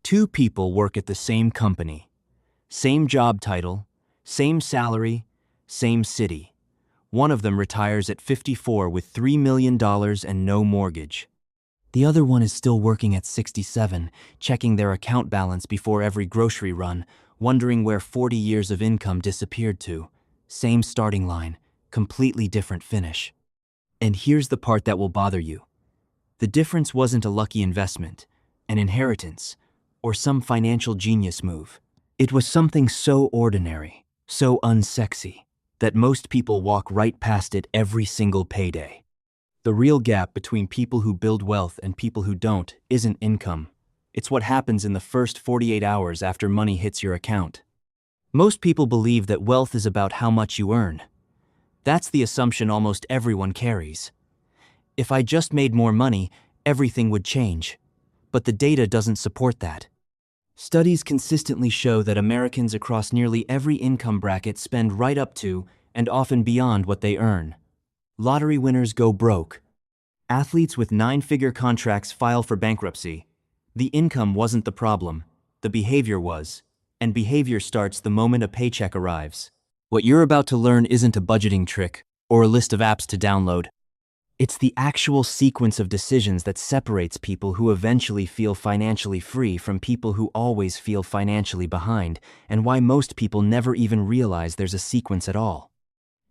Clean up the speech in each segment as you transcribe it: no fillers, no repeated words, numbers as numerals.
Two people work at the same company. Same job title, same salary, same city. One of them retires at 54 with $3 million and no mortgage. The other one is still working at 67, checking their account balance before every grocery run, wondering where 40 years of income disappeared to. Same starting line, completely different finish. And here's the part that will bother you. The difference wasn't a lucky investment, an inheritance, or some financial genius move. It was something so ordinary, so unsexy, that most people walk right past it every single payday. The real gap between people who build wealth and people who don't isn't income. It's what happens in the first 48 hours after money hits your account. Most people believe that wealth is about how much you earn. That's the assumption almost everyone carries. If I just made more money, everything would change. But the data doesn't support that. Studies consistently show that Americans across nearly every income bracket spend right up to and often beyond what they earn. Lottery winners go broke. Athletes with 9-figure contracts file for bankruptcy. The income wasn't the problem, the behavior was, and behavior starts the moment a paycheck arrives. What you're about to learn isn't a budgeting trick or a list of apps to download. It's the actual sequence of decisions that separates people who eventually feel financially free from people who always feel financially behind, and why most people never even realize there's a sequence at all.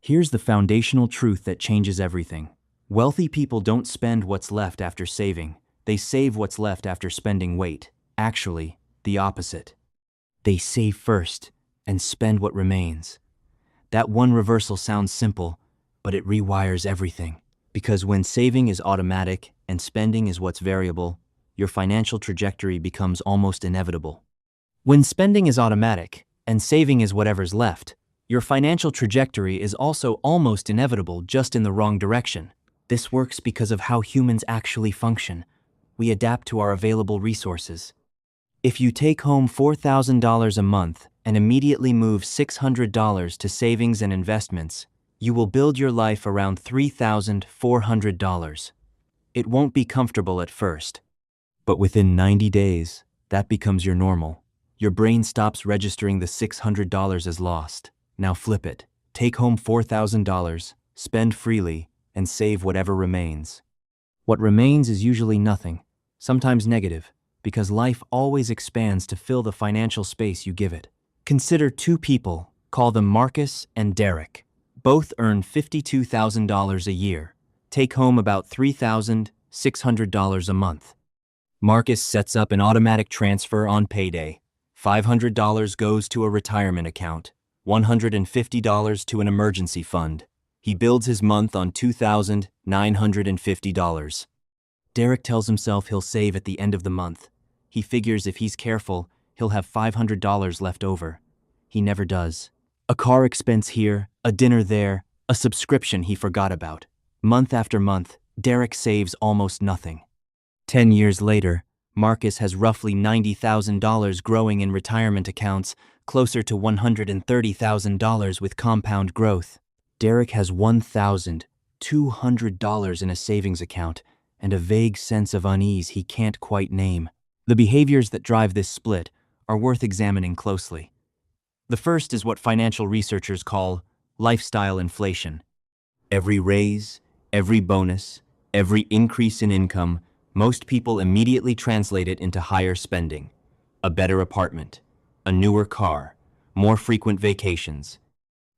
Here's the foundational truth that changes everything. Wealthy people don't spend what's left after saving. They save what's left after spending. Wait, actually, the opposite. They save first and spend what remains. That one reversal sounds simple, but it rewires everything. Because when saving is automatic and spending is what's variable, your financial trajectory becomes almost inevitable. When spending is automatic and saving is whatever's left, your financial trajectory is also almost inevitable, just in the wrong direction. This works because of how humans actually function. We adapt to our available resources. If you take home $4,000 a month and immediately move $600 to savings and investments, you will build your life around $3,400. It won't be comfortable at first, but within 90 days, that becomes your normal. Your brain stops registering the $600 as lost. Now flip it. Take home $4,000, spend freely, and save whatever remains. What remains is usually nothing, sometimes negative, because life always expands to fill the financial space you give it. Consider two people, call them Marcus and Derek. Both earn $52,000 a year, take home about $3,600 a month. Marcus sets up an automatic transfer on payday. $500 goes to a retirement account, $150 to an emergency fund. He builds his month on $2,950. Derek tells himself he'll save at the end of the month. He figures if he's careful, he'll have $500 left over. He never does. A car expense here, a dinner there, a subscription he forgot about. Month after month, Derek saves almost nothing. 10 years later, Marcus has roughly $90,000 growing in retirement accounts, closer to $130,000 with compound growth. Derek has $1,200 in a savings account and a vague sense of unease he can't quite name. The behaviors that drive this split are worth examining closely. The first is what financial researchers call lifestyle inflation. Every raise, every bonus, every increase in income, most people immediately translate it into higher spending. A better apartment, a newer car, more frequent vacations.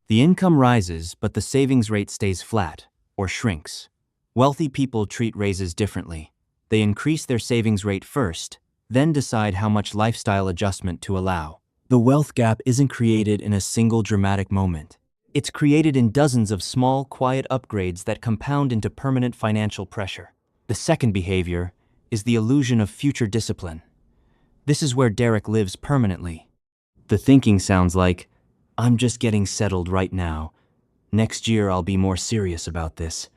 The income rises, but the savings rate stays flat or shrinks. Wealthy people treat raises differently. They increase their savings rate first, then decide how much lifestyle adjustment to allow. The wealth gap isn't created in a single dramatic moment. It's created in dozens of small, quiet upgrades that compound into permanent financial pressure. The second behavior is the illusion of future discipline. This is where Derek lives permanently. The thinking sounds like, I'm just getting settled right now. Next year I'll be more serious about this.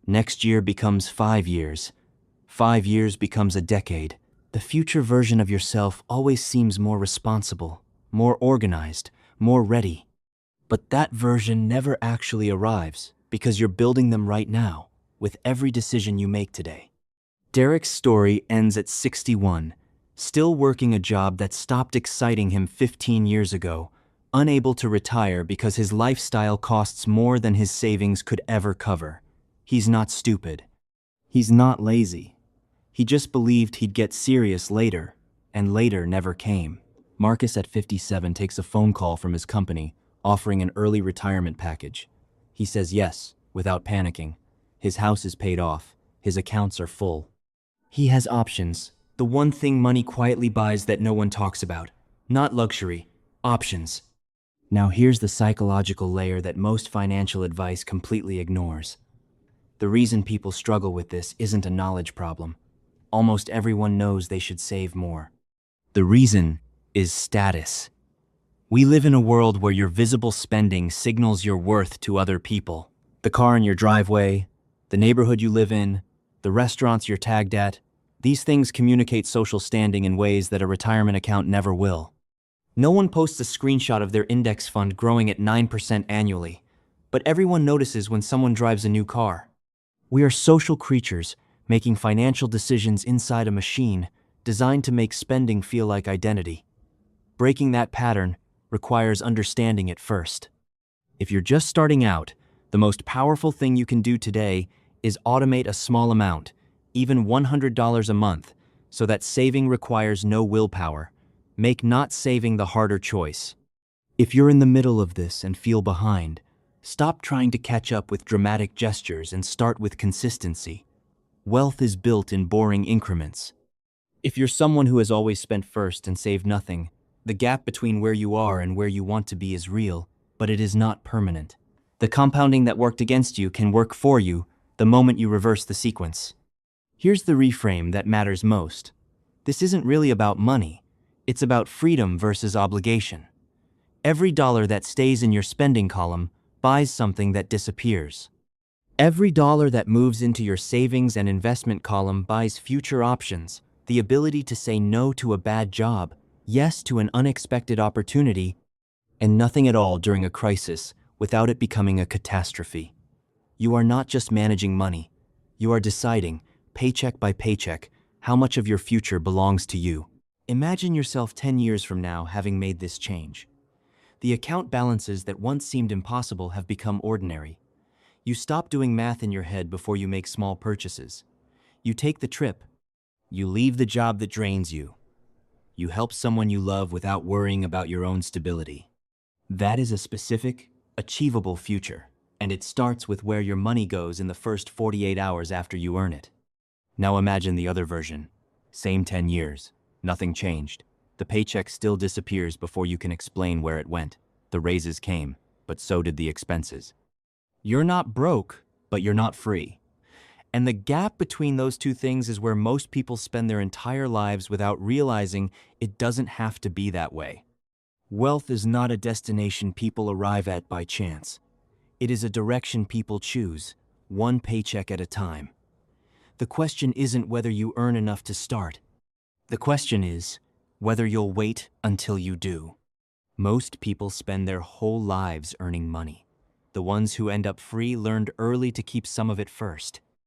Next year becomes 5 years. 5 years becomes a decade. The future version of yourself always seems more responsible, more organized, more ready. But that version never actually arrives because you're building them right now with every decision you make today. Derek's story ends at 61, Still working a job that stopped exciting him 15 years ago, unable to retire because his lifestyle costs more than his savings could ever cover. He's not stupid. He's not lazy. He just believed he'd get serious later, and later never came. Marcus at 57 takes a phone call from his company, offering an early retirement package. He says yes, without panicking. His house is paid off. His accounts are full. He has options. The one thing money quietly buys that no one talks about. Not luxury, options. Now here's the psychological layer that most financial advice completely ignores. The reason people struggle with this isn't a knowledge problem. Almost everyone knows they should save more. The reason is status. We live in a world where your visible spending signals your worth to other people. The car in your driveway, the neighborhood you live in, the restaurants you're tagged at, these things communicate social standing in ways that a retirement account never will. No one posts a screenshot of their index fund growing at 9% annually, but everyone notices when someone drives a new car. We are social creatures, making financial decisions inside a machine designed to make spending feel like identity. Breaking that pattern requires understanding it first. If you're just starting out, the most powerful thing you can do today is automate a small amount, even $100 a month, so that saving requires no willpower. Make not saving the harder choice. If you're in the middle of this and feel behind, stop trying to catch up with dramatic gestures and start with consistency. Wealth is built in boring increments. If you're someone who has always spent first and saved nothing, the gap between where you are and where you want to be is real, but it is not permanent. The compounding that worked against you can work for you the moment you reverse the sequence. Here's the reframe that matters most. This isn't really about money. It's about freedom versus obligation. Every dollar that stays in your spending column buys something that disappears. Every dollar that moves into your savings and investment column buys future options, the ability to say no to a bad job, yes to an unexpected opportunity, and nothing at all during a crisis without it becoming a catastrophe. You are not just managing money. You are deciding, paycheck by paycheck, how much of your future belongs to you. Imagine yourself 10 years from now having made this change. The account balances that once seemed impossible have become ordinary. You stop doing math in your head before you make small purchases. You take the trip. You leave the job that drains you. You help someone you love without worrying about your own stability. That is a specific, achievable future, and it starts with where your money goes in the first 48 hours after you earn it. Now imagine the other version. Same 10 years. Nothing changed. The paycheck still disappears before you can explain where it went. The raises came, but so did the expenses. You're not broke, but you're not free. And the gap between those two things is where most people spend their entire lives without realizing it doesn't have to be that way. Wealth is not a destination people arrive at by chance. It is a direction people choose, one paycheck at a time. The question isn't whether you earn enough to start. The question is whether you'll wait until you do. Most people spend their whole lives earning money. The ones who end up free learned early to keep some of it first.